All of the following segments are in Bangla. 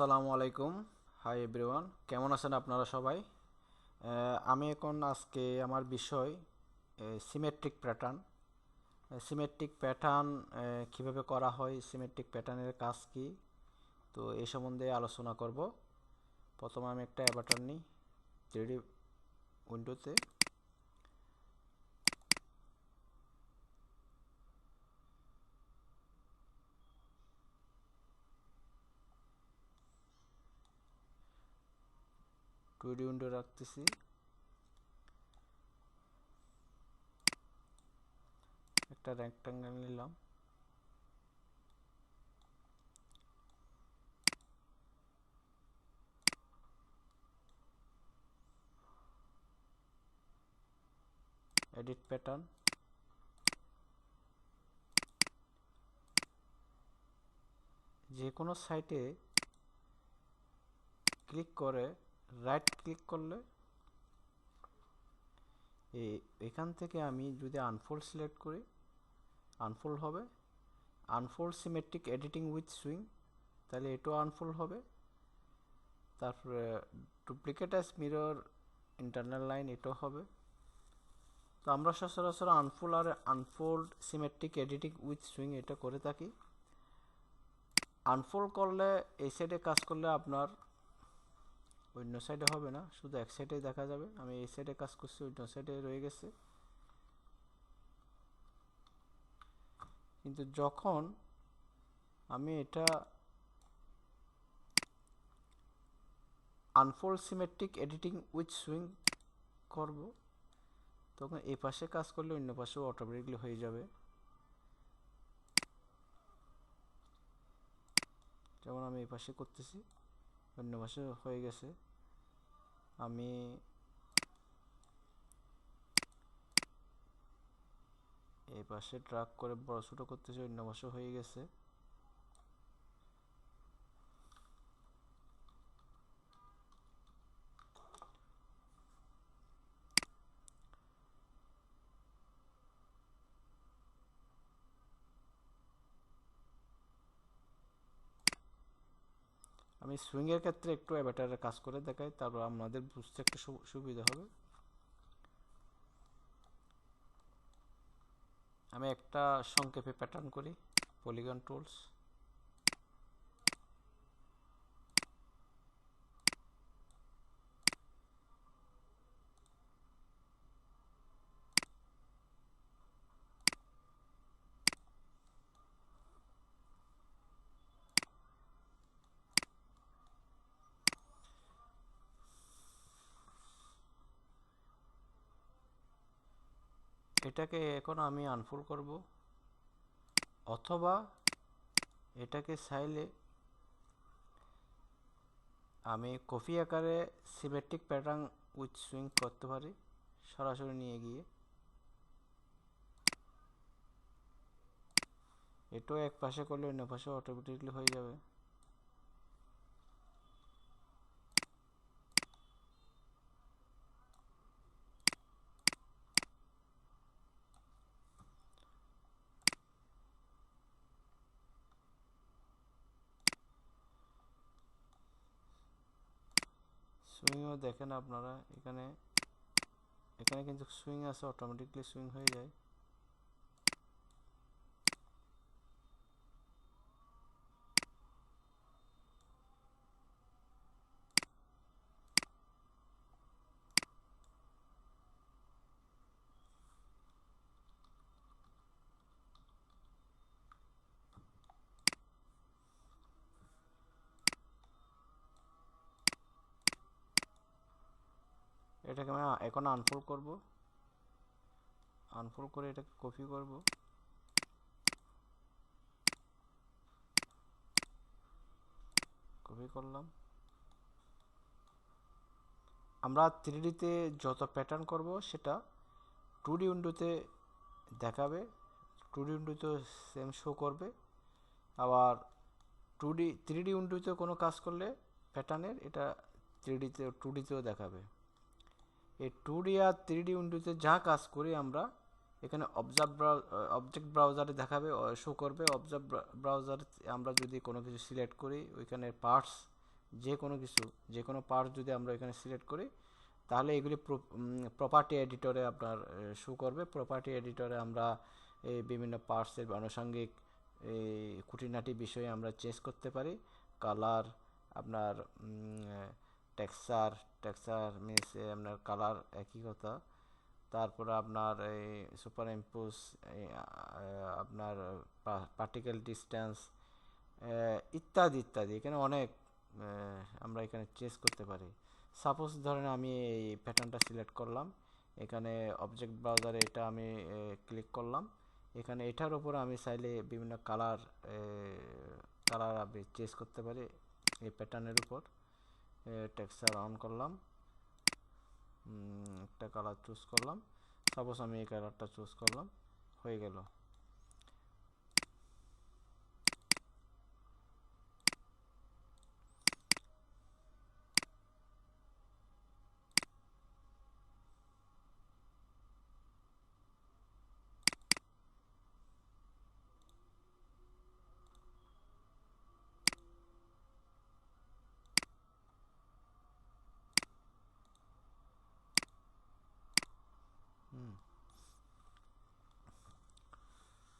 আসসালামু আলাইকুম। হাই এভরিওয়ান, কেমন আছেন আপনারা সবাই? আমি এখন আজকে আমার বিষয় সিমেট্রিক প্যাটার্ন। সিমেট্রিক প্যাটার্ন কীভাবে করা হয়, সিমেট্রিক প্যাটার্নের কাজ কী, তো এই সম্বন্ধে আলোচনা করব। প্রথমে আমি একটা অ্যাভাটার নিই 3D উইন্ডোতে। টুডি উইন্ডো রাখতেছি। একটা রেক্ট্যাঙ্গেল নিলাম। এডিট প্যাটার্ন, যে কোনো সাইটে ক্লিক করে রাইট ক্লিক করলে এখান থেকে আমি যদি আনফোল্ড সিলেক্ট করি, আনফোল্ড হবে। Unfold symmetric editing with sewing, তাহলে এটাও আনফোল্ড হবে। তারপরে duplicate as mirror internal line, এটাও হবে। তো আমরা সচরাচর আনফোল্ড আর unfold symmetric editing with sewing এটা করে থাকি। আনফোল্ড করলে এই সাইডে কাজ করলে আপনার অন্য সাইডে হবে না, শুধু এক সাইডে দেখা যাবে। আমি এই সাইডে কাজ করছি, অন্য সাইডে রয়ে গেছে। কিন্তু যখন আমি এটা unfold symmetric editing with swing করব, তখন এই পাশে কাজ করলে অন্য পাশেও অটোমেটিকলি হয়ে যাবে। যেমন আমি এই পাশে করতেছি, অন্য পাশে হয়ে গেছে। আমি এই পাশে ড্রাগ করে বড় ছোটো করতেছি, অন্য পাশে হয়ে গেছে। আমি সুইংয়ের ক্ষেত্রে একটু অ্যাভাটারের কাজ করে দেখাই, তারপর আপনাদের বুঝতে একটু সুবিধা হবে। আমি একটা সংক্ষেপে প্যাটার্ন করি, পলিগন টুলস। এটাকে এখন আমি আনফোল্ড করব, অথবা এটাকে চাইলে আমি কপি আকারে সিমেট্রিক প্যাটার্ন উইথ সুইং করতে পারি, সরাসরি নিয়ে গিয়ে। এটাও এক পাশে করলে অন্য পাশে অটোমেটিকলি হয়ে যাবে। সুইংও দেখেন আপনারা, এখানে এখানে কিন্তু সুইং আছে, অটোমেটিকলি সুইং হয়ে যায়। এটাকে আমি এখন আনফোল্ড করব, আনফোল্ড করে এটাকে কপি করব। কপি করলাম। আমরা 3Dতে যত প্যাটার্ন করব সেটা 2D উইন্ডোতে দেখাবে, 2D উইন্ডোতে সেম শো করবে। আবার 3D উইন্ডোতে কোনো কাজ করলে প্যাটার্নের, এটা 3Dতে 2Dতেও দেখাবে। এই 2D আর 3D উইন্ডোতে যা কাজ করি আমরা, এখানে অবজেক্ট ব্রাউজারে দেখাবে, শো করবে। অবজেক্ট ব্রাউজারে আমরা যদি কোনো কিছু সিলেক্ট করি, ওইখানে পার্টস যে কোনো কিছু, যে কোনো পার্ট যদি আমরা এখানে সিলেক্ট করি, তাহলে এগুলি প্রপার্টি এডিটরে আপনার শো করবে। প্রপার্টি এডিটরে আমরা এই বিভিন্ন পার্টসের আনুষঙ্গিক এই খুঁটিনাটি বিষয়ে আমরা চেঞ্জ করতে পারি। কালার, আপনার টেক্সচার, টেক্সচার মিনস আপনার কালার একই কথা। তারপরে আপনার এই সুপার ইম্পোজ, আপনার পার্টিকেল ডিস্টেন্স, ইত্যাদি ইত্যাদি। এখানে অনেক আমরা এখানে চেঞ্জ করতে পারি। সাপোজ ধরেন আমি এই প্যাটার্নটা সিলেক্ট করলাম, এখানে অবজেক্ট ব্রাউজারে এটা আমি ক্লিক করলাম, এখানে এটার উপর আমি চাইলে বিভিন্ন কালার কালার আমি চেঞ্জ করতে পারি এই প্যাটার্নের উপর। টেক্সচার অন করলাম, একটা কালার চুজ করলাম, সাপোজ আমি এই কালারটা চুজ করলাম, হয়ে গেল।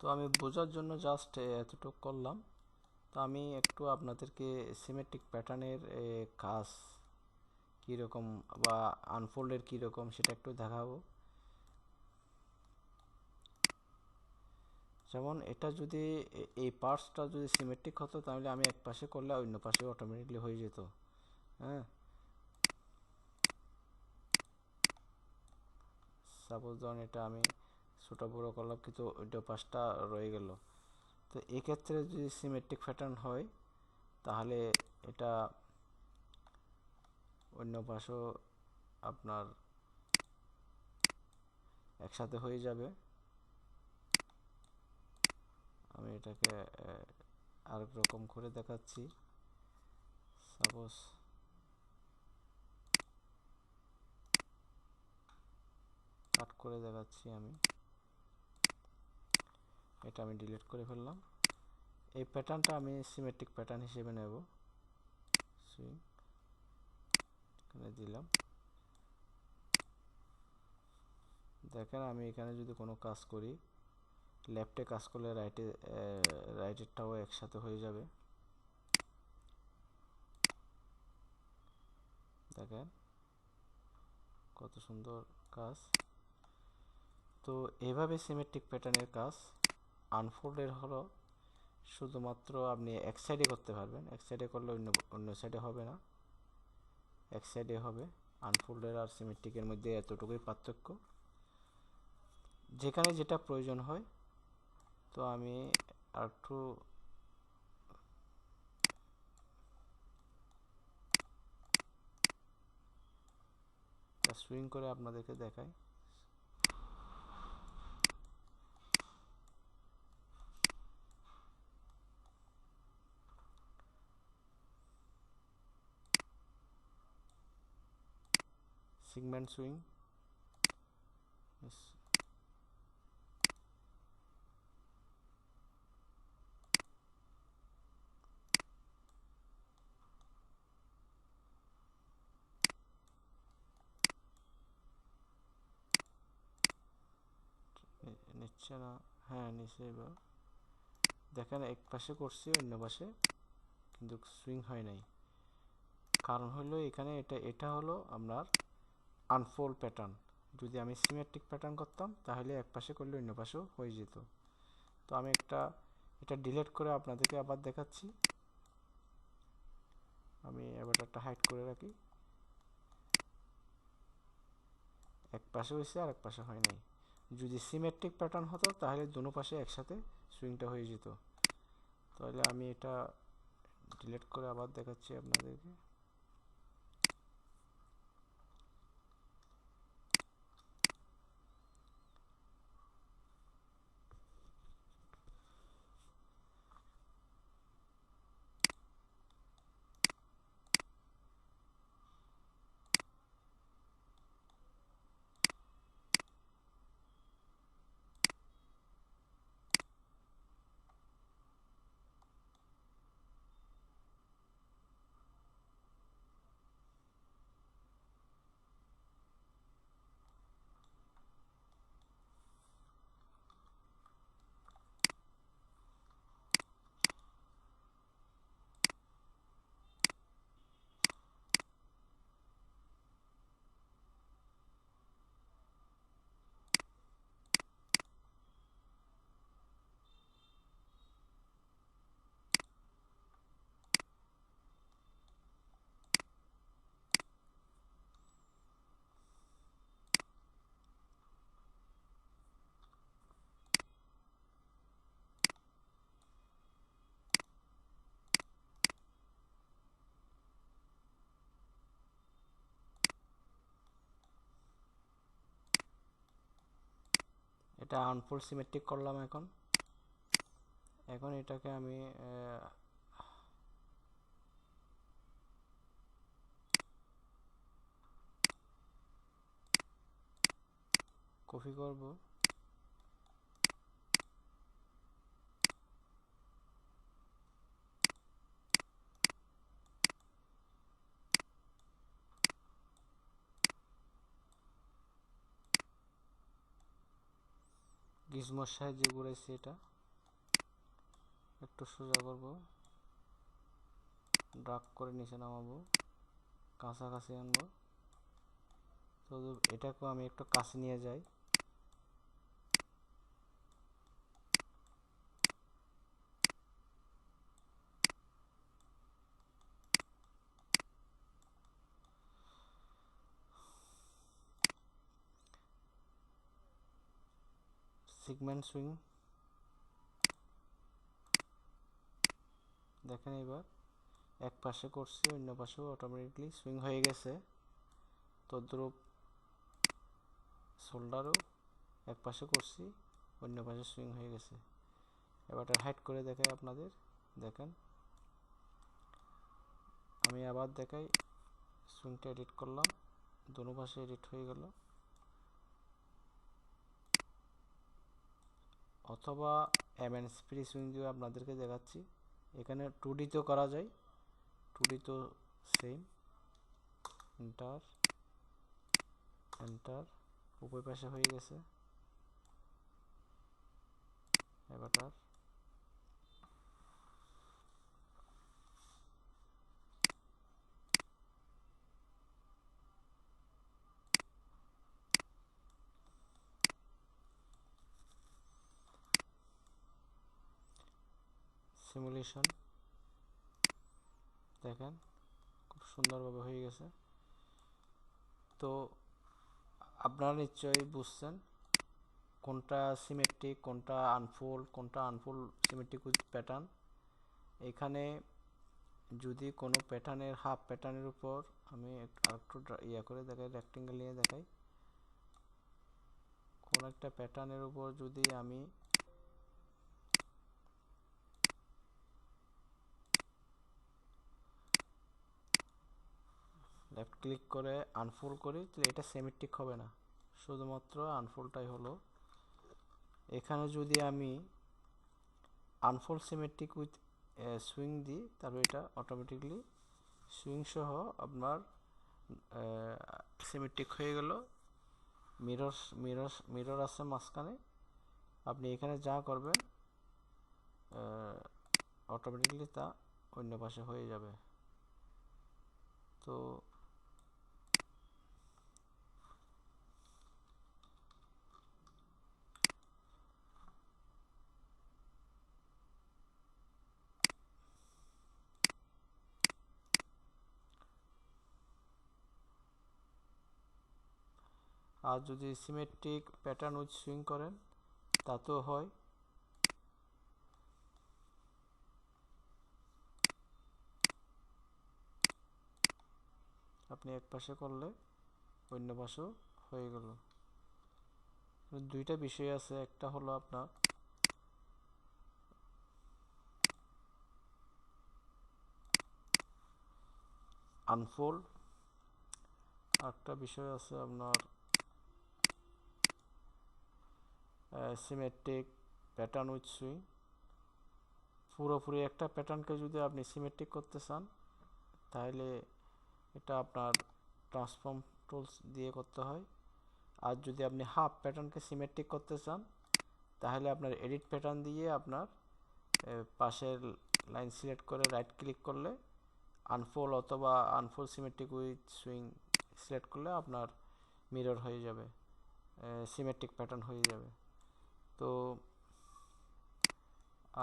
তো আমি বোঝার জন্য জাস্ট এতটুকু করলাম। তো আমি একটু আপনাদেরকে সিমেট্রিক প্যাটার্নের কাজ কীরকম বা আনফোল্ডের কীরকম সেটা একটু দেখাবো। যেমন এটা যদি এই পার্টসটা যদি সিমেট্রিক হতো, তাহলে আমি এক পাশে করলে অন্য পাশে অটোমেটিকলি হয়ে যেত। হ্যাঁ, সাপোজ ধরুন এটা আমি ছোটো বড়ো করলাম, কিন্তু ওইটা পাশটা রয়ে গেল। তো এক্ষেত্রে যদি সিমেট্রিক প্যাটার্ন হয়, তাহলে এটা অন্য পাশও আপনার একসাথে হয়ে যাবে। আমি এটাকে আরেক রকম করে দেখাচ্ছি। সাপোজ কাট করে দেখাচ্ছি আমি, এটা আমি ডিলিট করে ফেললাম। এই প্যাটার্নটা আমি সিমেট্রিক প্যাটার্ন হিসেবে নেব। সুইং এখানে দিলাম। দেখেন আমি এখানে যদি কোনো কাজ করি, লেফটে কাজ করলে রাইটেরটাও একসাথে হয়ে যাবে। দেখেন কত সুন্দর কাজ। তো এভাবে সিমেট্রিক প্যাটার্নের কাজ। আনফোল্ডের হলো শুধুমাত্র আপনি এক সাইডে করতে পারবেন, এক সাইডে করলে অন্য সাইডে হবে না, এক সাইডে হবে। আনফোল্ডের আর সিমেট্রিকের মধ্যে এতটুকুই পার্থক্য, যেখানে যেটা প্রয়োজন হয়। তো আমি একটু সুইং করে আপনাদেরকে দেখাই। সেগমেন্ট সুইং, নিচ্ছে না, হ্যাঁ নিচে। এবার দেখেন এক পাশে করছি, অন্য পাশে কিন্তু সুইং হয় নাই। কারণ হলো এখানে এটা হলো আপনার আনফোল্ড প্যাটার্ন। যদি আমি সিমেট্রিক প্যাটার্ন করতাম, তাহলে এক পাশে করলে অন্য পাশেও হয়ে যেত। তো আমি এটা ডিলিট করে আপনাদেরকে আবার দেখাচ্ছি। আমি এবার একটা হাইড করে রাখি। এক পাশে হয়েছে আর এক পাশে হয় নাই। যদি সিমেট্রিক প্যাটার্ন হতো, তাহলে দুনো পাশে একসাথে সুইংটা হয়ে যেত। তাহলে আমি এটা ডিলিট করে আবার দেখাচ্ছি আপনাদেরকে। এটা আনফোল্ড সিমেট্রিক করলাম। এখন এটাকে আমি কপি করব, গিজমোর সাহায্যে ঘুরাইছি, এটা একটু সোজা করব, ড্রাগ করে নিচে নামাবো, কাছাকাছি আনবো। তো এটাকেও আমি একটু কাছে নিয়ে যাই, সিগমেন্ট সুইং দেখেন। এবার এক পাশে করছি, অন্য পাশেও অটোমেটিকলি সুইং হয়ে গেছে। তদ্রূপ শোল্ডারও এক পাশে করছি, অন্য পাশে সুইং হয়ে গেছে। এবার হাইড করে দেখাই আপনাদের, দেখেন। আমি আবার দেখাই, সুইংটা এডিট করলাম, দোনো পাশে এডিট হয়ে গেল। অথবা এমএন ফ্রি সুইং দিয়ে আপনাদেরকে দেখাচ্ছি। এখানে 2D তেও করা যায়, 2D তো সেম, এন্টার এন্টার, উভয় পাশে হয়ে গেছে। এবার সিমুলেশন দেখেন, খুব সুন্দরভাবে হয়ে গেছে। তো আপনারা নিশ্চয়ই বুঝছেন কোনটা সিমেট্রিক, কোনটা আনফোল্ড সিমেট্রিক উইথ প্যাটার্ন। এখানে যদি কোনো প্যাটার্নের হাফ প্যাটার্নের উপর আমি আরেকটু ইয়া করে দেখাই, রেক্টেঙ্গেল নিয়ে দেখাই। কোন একটা প্যাটার্নের উপর যদি আমি লেফট ক্লিক করে আনফোল্ড করি, তাহলে এটা সিমেট্রিক হবে না, শুধুমাত্র আনফোল্ডটাই হলো। এখানে যদি আমি আনফোল্ড সিমেট্রিক উইথ সুইং দিই, তাহলে এটা অটোমেটিকলি সুইং সহ আপনার সিমেট্রিক হয়ে গেল। মিরর আছে মাঝখানে, আপনি এখানে যা করবেন অটোমেটিকলি তা অন্য পাশে হয়ে যাবে। তো আর যদি সিমেট্রিক প্যাটার্ন উইথ সুইং করেন তাতেও হয়। আপনি এক পাশে করলে অন্য পাশেও হয়ে গেল। দুইটা বিষয় আছে, একটা হলো আপনার আনফোল্ড, একটা বিষয় আছে আপনার সিমেট্রিক প্যাটার্ন উইথ সুইং। পুরোপুরি একটা প্যাটার্নকে যদি আপনি সিমেট্রিক করতে চান, তাহলে এটা আপনার ট্রান্সফর্ম টুলস দিয়ে করতে হয়। আর যদি আপনি হাফ প্যাটার্নকে সিমেট্রিক করতে চান, তাহলে আপনার এডিট প্যাটার্ন দিয়ে আপনার পাশের লাইন সিলেক্ট করে রাইট ক্লিক করলে আনফোল্ড অথবা unfold symmetric with swing select করলে আপনার মিরর হয়ে যাবে, সিমেট্রিক প্যাটার্ন হয়ে যাবে। তো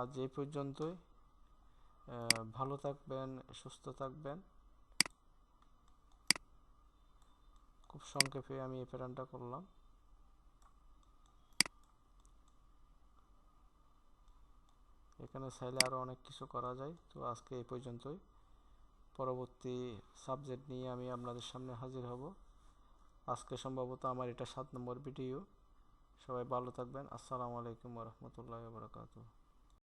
আজ এই পর্যন্তই। ভালো থাকবেন, সুস্থ থাকবেন। খুব সংক্ষেপে আমি এই প্যাটার্নটা করলাম। এখানে চাইলে আরও অনেক কিছু করা যায়। তো আজকে এই পর্যন্তই, পরবর্তী সাবজেক্ট নিয়ে আমি আপনাদের সামনে হাজির হব। আজকে সম্ভবত আমার এটা 7 নম্বর ভিডিও। সবাই ভালো থাকবেন। আসসালামু আলাইকুম ওয়া রাহমাতুল্লাহি ওয়া বারাকাতুহু।